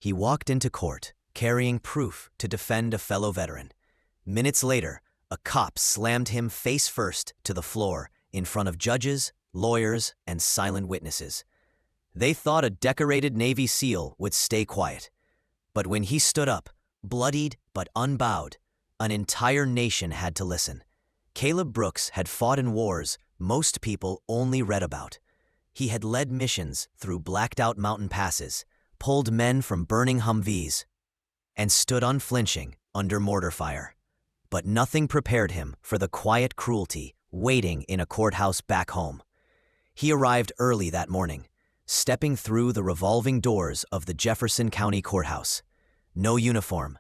He walked into court, carrying proof to defend a fellow veteran. Minutes later, a cop slammed him face first to the floor in front of judges, lawyers, and silent witnesses. They thought a decorated Navy SEAL would stay quiet. But when he stood up, bloodied but unbowed, an entire nation had to listen. Caleb Brooks had fought in wars most people only read about. He had led missions through blacked-out mountain passes, pulled men from burning Humvees, and stood unflinching under mortar fire. But nothing prepared him for the quiet cruelty waiting in a courthouse back home. He arrived early that morning, stepping through the revolving doors of the Jefferson County Courthouse. No uniform,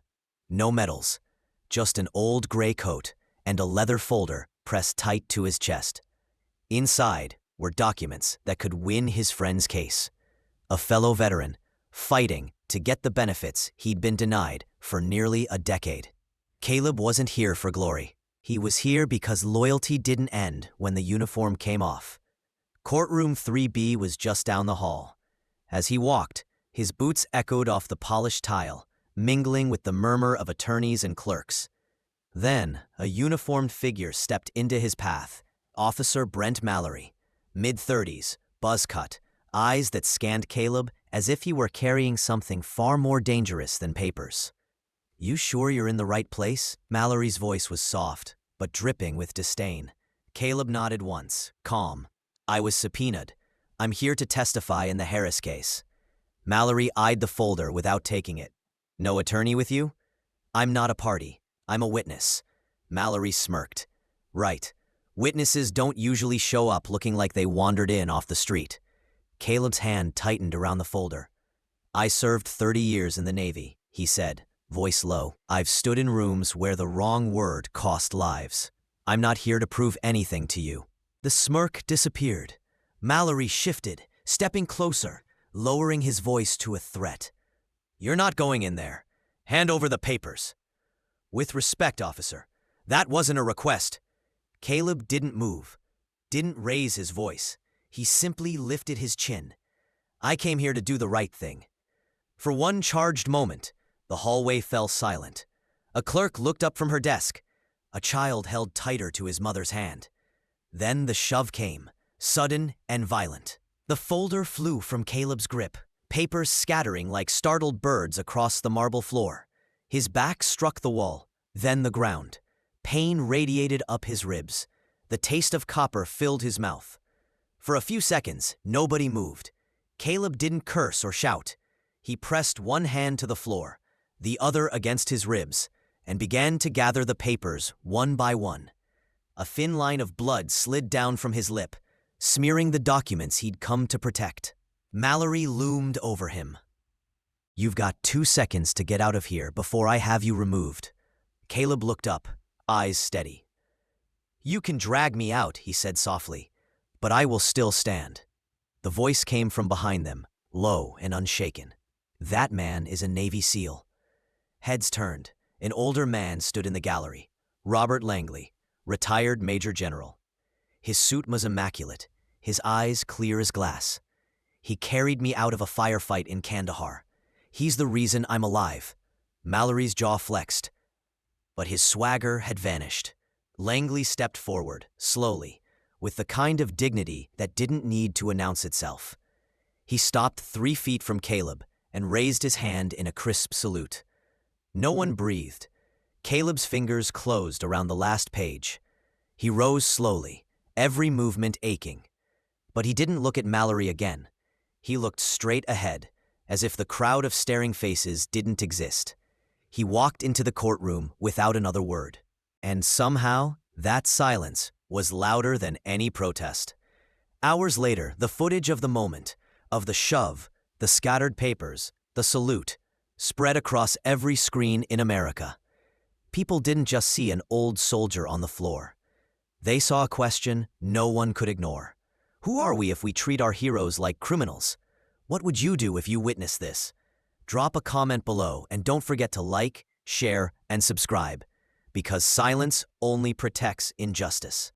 no medals, just an old gray coat and a leather folder pressed tight to his chest. Inside were documents that could win his friend's case. A fellow veteran, fighting to get the benefits he'd been denied for nearly a decade. Caleb wasn't here for glory. He was here because loyalty didn't end when the uniform came off. Courtroom 3B was just down the hall. As he walked, his boots echoed off the polished tile, mingling with the murmur of attorneys and clerks. Then, a uniformed figure stepped into his path, Officer Brent Mallory, mid-30s, buzz cut, eyes that scanned Caleb as if he were carrying something far more dangerous than papers. "You sure you're in the right place?" Mallory's voice was soft, but dripping with disdain. Caleb nodded once, calm. "I was subpoenaed. I'm here to testify in the Harris case." Mallory eyed the folder without taking it. "No attorney with you?" "I'm not a party. I'm a witness." Mallory smirked. "Right. Witnesses don't usually show up looking like they wandered in off the street." Caleb's hand tightened around the folder. "I served 30 years in the Navy," he said, voice low. "I've stood in rooms where the wrong word cost lives. I'm not here to prove anything to you." The smirk disappeared. Mallory shifted, stepping closer, lowering his voice to a threat. "You're not going in there. Hand over the papers." "With respect, officer. That wasn't a request." Caleb didn't move, didn't raise his voice. He simply lifted his chin. "I came here to do the right thing." For one charged moment, the hallway fell silent. A clerk looked up from her desk. A child held tighter to his mother's hand. Then the shove came, sudden and violent. The folder flew from Caleb's grip, papers scattering like startled birds across the marble floor. His back struck the wall, then the ground. Pain radiated up his ribs. The taste of copper filled his mouth. For a few seconds, nobody moved. Caleb didn't curse or shout. He pressed one hand to the floor, the other against his ribs, and began to gather the papers one by one. A thin line of blood slid down from his lip, smearing the documents he'd come to protect. Mallory loomed over him. "You've got 2 seconds to get out of here before I have you removed." Caleb looked up, eyes steady. "You can drag me out," he said softly, "but I will still stand." The voice came from behind them, low and unshaken. "That man is a Navy SEAL." Heads turned. An older man stood in the gallery. Robert Langley, retired Major General. His suit was immaculate, his eyes clear as glass. "He carried me out of a firefight in Kandahar. He's the reason I'm alive." Mallory's jaw flexed, but his swagger had vanished. Langley stepped forward, slowly, with the kind of dignity that didn't need to announce itself. He stopped 3 feet from Caleb and raised his hand in a crisp salute. No one breathed. Caleb's fingers closed around the last page. He rose slowly, every movement aching. But he didn't look at Mallory again. He looked straight ahead, as if the crowd of staring faces didn't exist. He walked into the courtroom without another word. And somehow, that silence was louder than any protest. Hours later, the footage of the moment, of the shove, the scattered papers, the salute, spread across every screen in America. People didn't just see an old soldier on the floor. They saw a question no one could ignore. Who are we if we treat our heroes like criminals? What would you do if you witnessed this? Drop a comment below and don't forget to like, share, and subscribe, because silence only protects injustice.